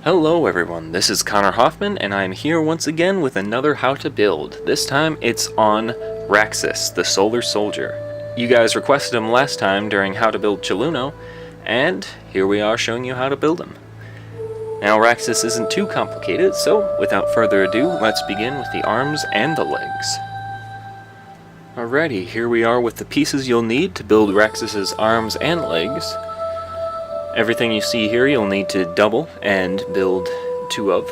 Hello everyone, this is Connor Hoffman, and I'm here once again with another How to Build. This time it's on Raxus, the Solar Soldier. You guys requested him last time during How to Build Choluno, and here we are showing you how to build him. Now Raxus isn't too complicated, so without further ado, let's begin with the arms and the legs. Alrighty, here we are with the pieces you'll need to build Raxus's arms and legs. Everything you see here you'll need to double and build 2 of.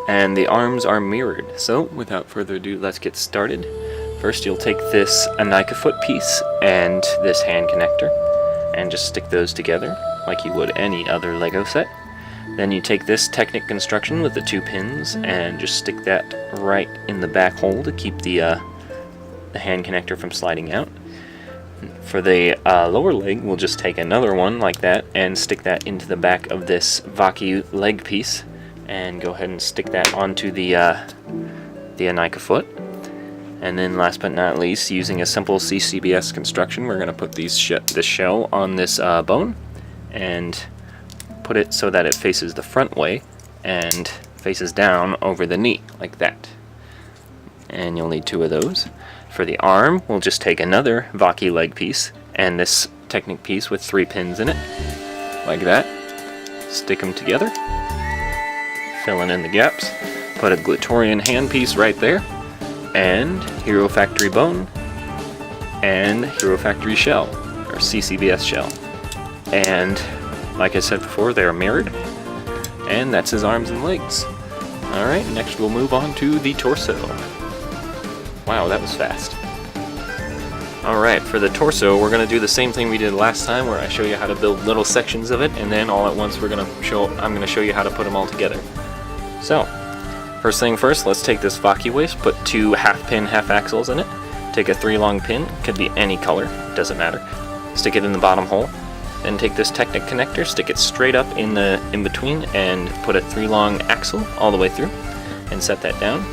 And the arms are mirrored, so without further ado, let's get started. First you'll take this Anika foot piece and this hand connector, and just stick those together like you would any other Lego set. Then you take this Technic construction with the 2 pins and just stick that right in the back hole to keep the hand connector from sliding out. For the lower leg, we'll just take another one like that and stick that into the back of this Vaki leg piece, and go ahead and stick that onto the Anika foot. And then last but not least, using a simple CCBS construction, we're going to put this shell on this bone and put it so that it faces the front way and faces down over the knee, like that. And you'll need 2 of those. For the arm, we'll just take another Vaki leg piece and this Technic piece with 3 pins in it, like that. Stick them together, filling in the gaps. Put a Glatorian hand piece right there, and Hero Factory bone, and Hero Factory shell, or CCBS shell. And like I said before, they are mirrored, and that's his arms and legs. Alright, next we'll move on to the torso. Wow, that was fast. Alright, for the torso, we're going to do the same thing we did last time, where I show you how to build little sections of it, and then all at once I'm going to show you how to put them all together. So, first thing first, let's take this Vaki waist, put 2 half-pin, half-axles in it. Take a 3-long pin, could be any color, doesn't matter. Stick it in the bottom hole. Then take this Technic connector, stick it straight up in between, and put a 3-long axle all the way through, and set that down.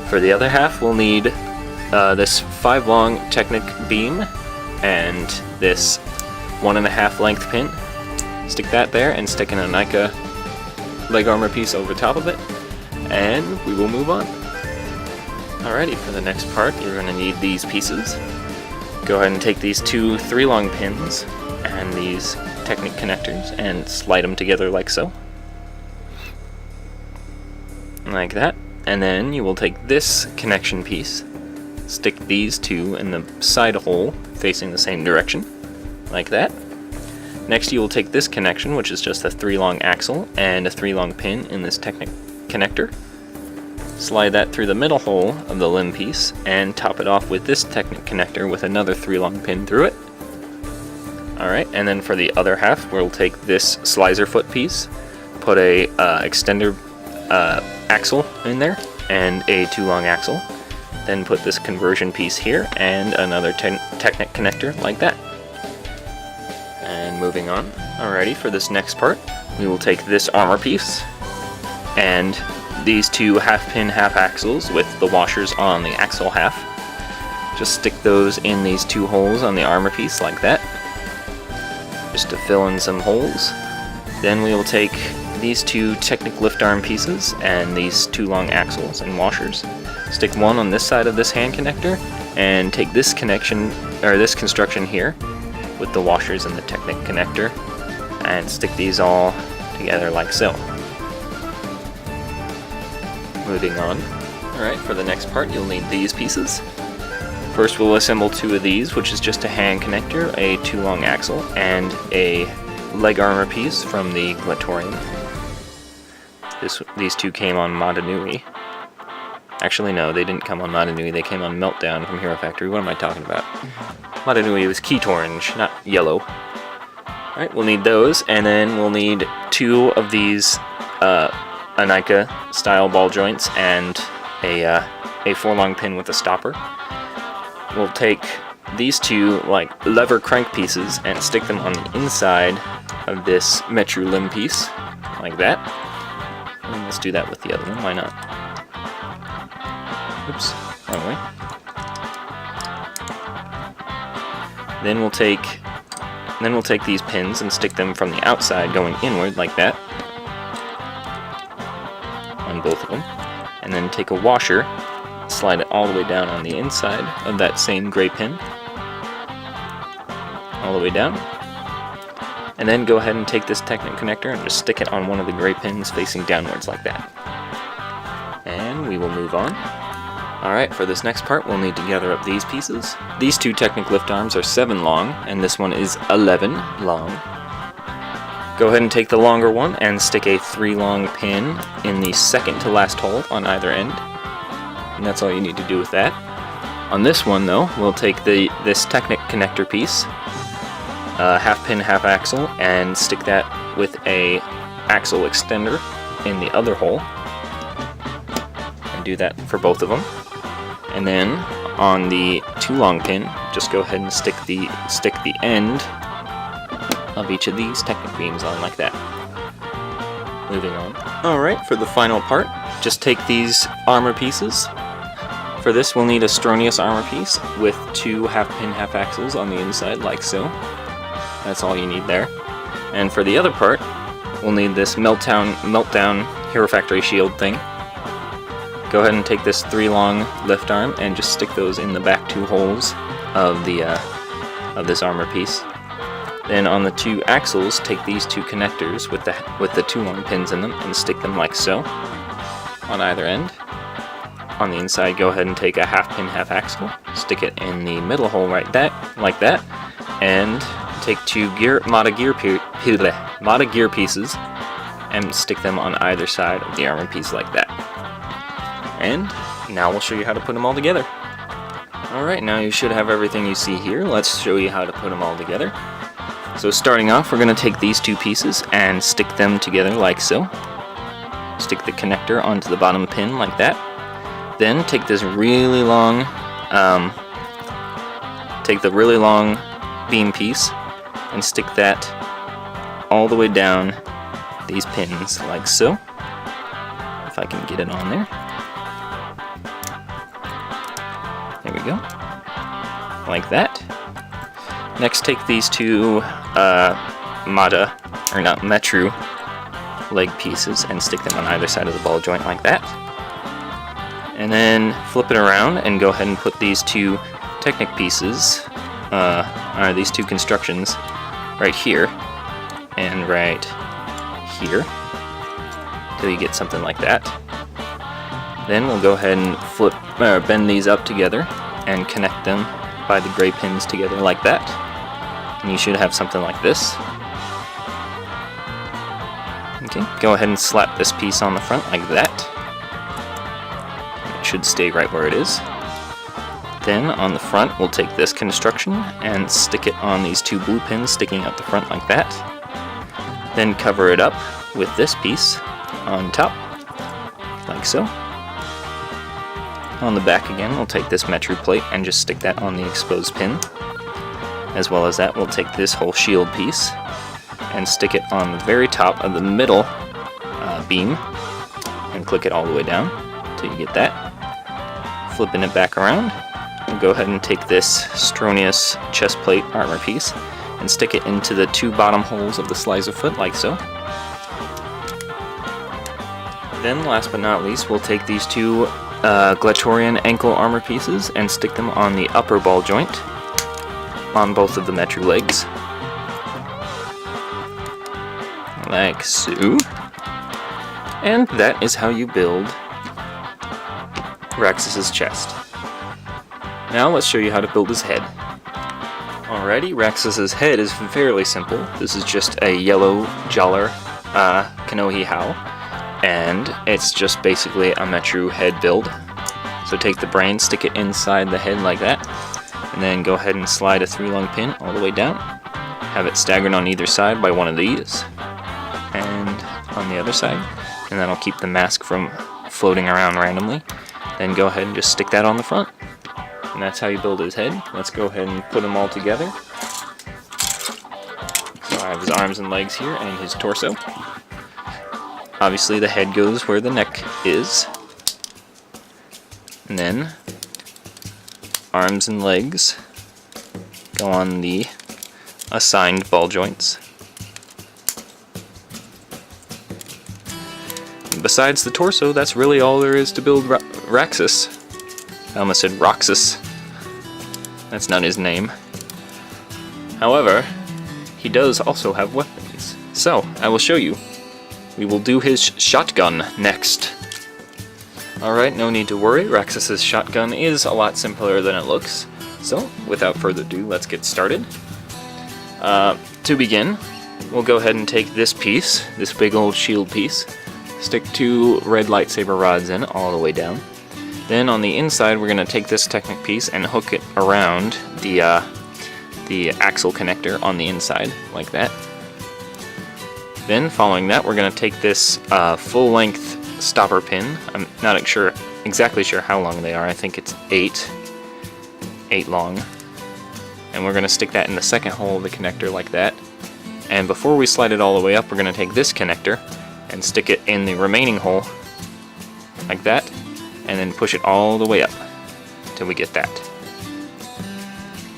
For the other half, we'll need this 5-long Technic beam and this 1.5 length pin. Stick that there and stick an Anika leg armor piece over top of it, and we will move on. Alrighty, for the next part you're going to need these pieces. Go ahead and take these 2 3-long pins and these Technic connectors and slide them together like so. Like that. And then you will take this connection piece, stick these 2 in the side hole facing the same direction, like that. Next you will take this connection, which is just a 3-long axle and a 3-long pin in this Technic connector, slide that through the middle hole of the limb piece, and top it off with this Technic connector with another 3-long pin through it. Alright, and then for the other half, we'll take this slicer foot piece, put a extender axle in there, and a 2-long axle. Then put this conversion piece here, and another Technic connector like that. And moving on. Alrighty, for this next part, we will take this armor piece, and these 2 half-pin, half-axles with the washers on the axle half. Just stick those in these 2 holes on the armor piece like that, just to fill in some holes. Then we will take these 2 Technic lift arm pieces and these 2 long axles and washers. Stick one on this side of this hand connector, and take this construction here with the washers and the Technic connector, and stick these all together like so. Moving on. Alright, for the next part you'll need these pieces. First we'll assemble 2 of these, which is just a hand connector, a 2-long axle, and a leg armor piece from the Glatorian. These 2 came on Madanui. Actually no, they didn't come on Madanui, they came on Meltdown from Hero Factory. What am I talking about? Madanui was Keat orange, not yellow. Alright, we'll need those, and then we'll need 2 of these Anika style ball joints and a 4-long pin with a stopper. We'll take these 2 like lever crank pieces and stick them on the inside of this Metru limb piece, like that. And let's do that with the other one, why not? Oops, wrong way. Then we'll take these pins and stick them from the outside going inward like that. take a washer, slide it all the way down on the inside of that same gray pin, all the way down, and then go ahead and take this Technic connector and just stick it on one of the gray pins facing downwards like that. And we will move on. Alright, for this next part we'll need to gather up these pieces. These two Technic lift arms are 7 long, and this one is 11 long. Go ahead and take the longer one and stick a 3 long pin in the second to last hole on either end. And that's all you need to do with that. On this one though, we'll take this Technic connector piece, half pin, half axle, and stick that with a axle extender in the other hole. And do that for both of them. And then on the 2 long pin, just go ahead and stick the end of each of these Technic beams on like that. Moving on. Alright, for the final part, just take these armor pieces. For this we'll need a Stronius armor piece with 2 half pin, half axles on the inside like so. That's all you need there. And for the other part, we'll need this Meltdown Hero Factory shield thing. Go ahead and take this 3 long lift arm and just stick those in the back 2 holes of this armor piece. Then on the 2 axles, take these 2 connectors with the 2 long pins in them and stick them like so on either end. On the inside, go ahead and take a half pin, half axle, stick it in the middle hole like that, and take 2 Mata gear pieces and stick them on either side of the armor piece like that. And now we'll show you how to put them all together. Alright, now you should have everything you see here. Let's show you how to put them all together. So starting off, we're going to take these 2 pieces and stick them together like so. Stick the connector onto the bottom pin like that. Then take this really long, beam piece and stick that all the way down these pins like so. If I can get it on there. There we go. Like that. Next, take these 2 Metru leg pieces and stick them on either side of the ball joint like that. And then flip it around and go ahead and put these 2 Technic pieces, these 2 constructions, right here and right here, till you get something like that. Then we'll go ahead and bend these up together and connect them by the gray pins together like that. And you should have something like this. Okay, go ahead and slap this piece on the front like that. It should stay right where it is. Then on the front, we'll take this construction and stick it on these 2 blue pins sticking out the front like that. Then cover it up with this piece on top, like so. On the back again, we'll take this Metru plate and just stick that on the exposed pin. As well as that, we'll take this whole shield piece and stick it on the very top of the middle beam and click it all the way down until you get that. Flipping it back around, we'll go ahead and take this Stronius chest plate armor piece and stick it into the 2 bottom holes of the slicer foot like so. Then, last but not least, we'll take these 2 Glatorian ankle armor pieces and stick them on the upper ball joint on both of the Metru legs. Like so. And that is how you build Raxus's chest. Now let's show you how to build his head. Alrighty, Raxus's head is fairly simple. This is just a yellow Jaller Kanohi How, and it's just basically a Metru head build. So take the brain, stick it inside the head like that, and then go ahead and slide a 3 long pin all the way down. Have it staggered on either side by one of these, and on the other side, and that'll keep the mask from floating around randomly. Then go ahead and just stick that on the front. And that's how you build his head. Let's go ahead and put them all together. So I have his arms and legs here and his torso. Obviously the head goes where the neck is. And then arms and legs go on the assigned ball joints. besides the torso, that's really all there is to build Raxus. I almost said Raxus. That's not his name. However, he does also have weapons. So, I will show you. We will do his shotgun next. Alright, no need to worry. Raxus's shotgun is a lot simpler than it looks. So, without further ado, let's get started. To begin, we'll go ahead and take this piece, this big old shield piece, stick 2 red lightsaber rods in all the way down. Then on the inside, we're going to take this Technic piece and hook it around the axle connector on the inside, like that. Then, following that, we're going to take this full-length stopper pin. I'm not exactly sure how long they are. I think it's 8 long. And we're going to stick that in the second hole of the connector like that. And before we slide it all the way up, we're going to take this connector and stick it in the remaining hole like that, and then push it all the way up till we get that.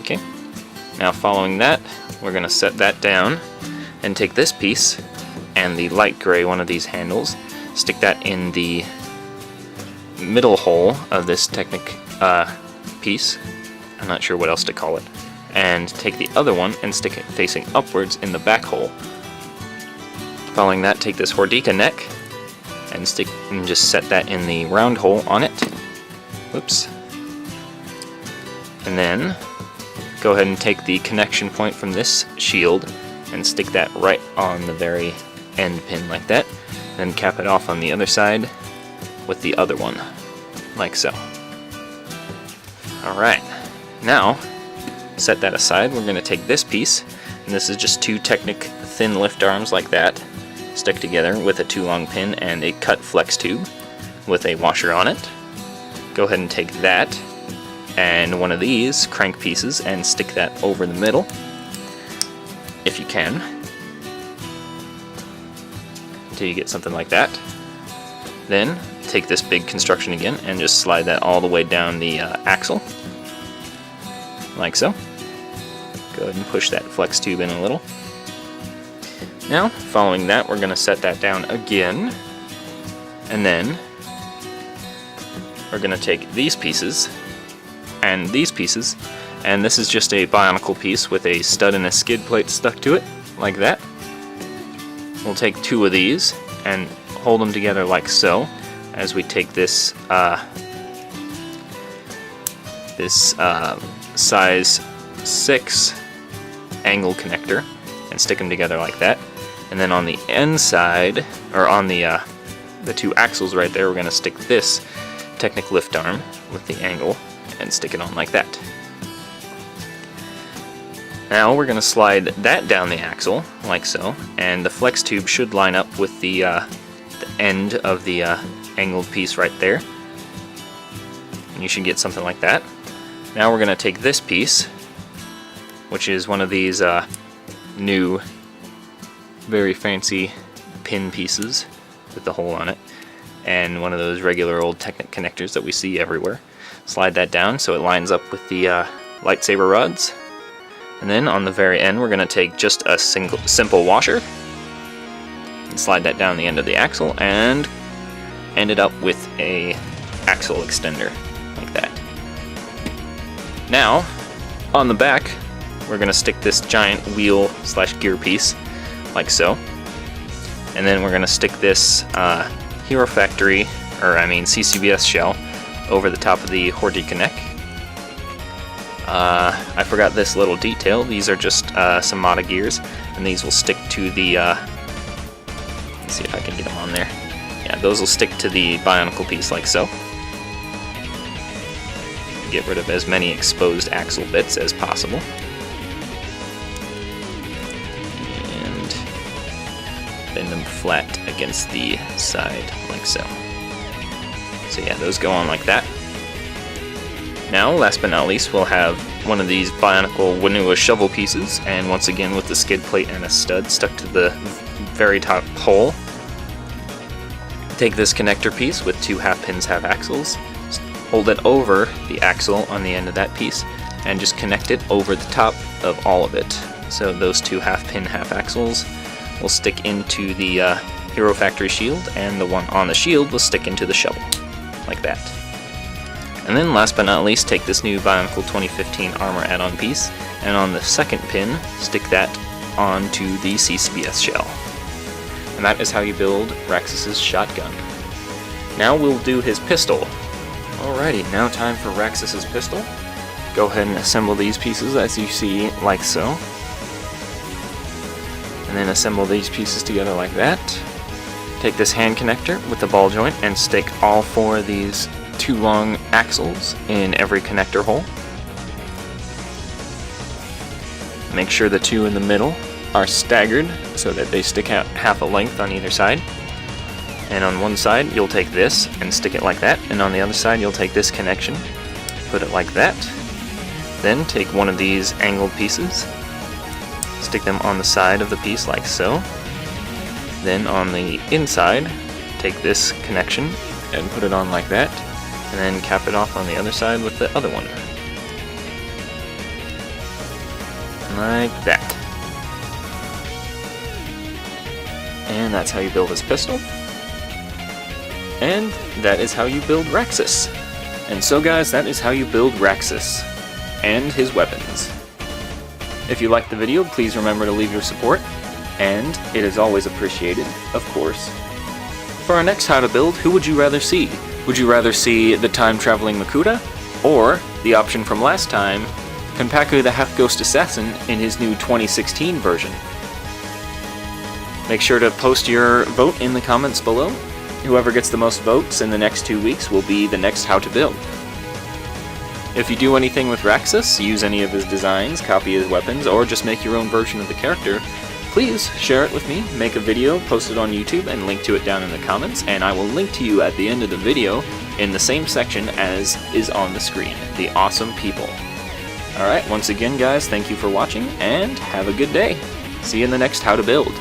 Okay, now following that, we're going to set that down and take this piece and the light gray one of these handles, stick that in the middle hole of this Technic piece. I'm not sure what else to call it. And take the other one and stick it facing upwards in the back hole. Following that, take this Hordika neck and just set that in the round hole on it. Whoops. And then go ahead and take the connection point from this shield and stick that right on the very end pin like that. Then cap it off on the other side with the other one, like so. Alright, now set that aside. We're going to take this piece, and this is just 2 Technic thin lift arms like that, stuck together with a 2 long pin and a cut flex tube with a washer on it. Go ahead and take that and one of these crank pieces and stick that over the middle, if you can, until you get something like that. Then take this big construction again and just slide that all the way down the axle, like so. Go ahead and push that flex tube in a little. Now, following that, we're going to set that down again, and then we're going to take these pieces, and this is just a Bionicle piece with a stud and a skid plate stuck to it, like that. We'll take 2 of these and hold them together like so, as we take this size 6 angle connector and stick them together like that. And then on the inside, or on the 2 axles right there, we're going to stick this Technic lift arm with the angle and stick it on like that. Now we're going to slide that down the axle like so, and the flex tube should line up with the end of the angled piece right there. And you should get something like that. Now we're going to take this piece, which is one of these new, very fancy pin pieces with the hole on it, and one of those regular old Technic connectors that we see everywhere. Slide that down so it lines up with the lightsaber rods. And then on the very end, we're going to take just a simple washer and slide that down the end of the axle and end it up with a axle extender like that. Now, on the back, we're going to stick this giant wheel / gear piece, like so. And then we're going to stick this Hero Factory, CCBS shell over the top of the Hordika neck. I forgot this little detail. These are just some Mata gears, and these will stick to the, let's see if I can get them on there. Yeah, those will stick to the Bionicle piece like so. Get rid of as many exposed axle bits as possible. Bend them flat against the side, like so. So yeah, those go on like that. Now, last but not least, we'll have one of these Bionicle Wanua shovel pieces, and once again with the skid plate and a stud stuck to the very top hole. Take this connector piece with 2 half pins, half axles, hold it over the axle on the end of that piece, and just connect it over the top of all of it. So those 2 half pin, half axles will stick into the Hero Factory shield, and the one on the shield will stick into the shovel, like that. And then last but not least, take this new BIONICLE 2015 armor add-on piece, and on the second pin, stick that onto the CCBS shell. And that is how you build Raxus's shotgun. Now we'll do his pistol. Alrighty, now time for Raxus's pistol. Go ahead and assemble these pieces as you see, like so. And then assemble these pieces together like that. Take this hand connector with the ball joint and stick all 4 of these 2 long axles in every connector hole. Make sure the 2 in the middle are staggered so that they stick out half a length on either side. And on one side you'll take this and stick it like that, and on the other side you'll take this connection, put it like that. Then take one of these angled pieces, stick them on the side of the piece like so. Then on the inside, take this connection and put it on like that, and then cap it off on the other side with the other one. Like that. And that's how you build his pistol. And that is how you build Raxus. And so guys, that is how you build Raxus and his weapons. If you liked the video, please remember to leave your support, and it is always appreciated, of course. For our next how to build, who would you rather see? Would you rather see the time-traveling Makuta, or the option from last time, Kenpaku the Half-Ghost Assassin in his new 2016 version? Make sure to post your vote in the comments below. Whoever gets the most votes in the next 2 weeks will be the next how to build. If you do anything with Raxus, use any of his designs, copy his weapons, or just make your own version of the character, please share it with me, make a video, post it on YouTube, and link to it down in the comments, and I will link to you at the end of the video in the same section as is on the screen, the awesome people. Alright, once again guys, thank you for watching, and have a good day. See you in the next how to build.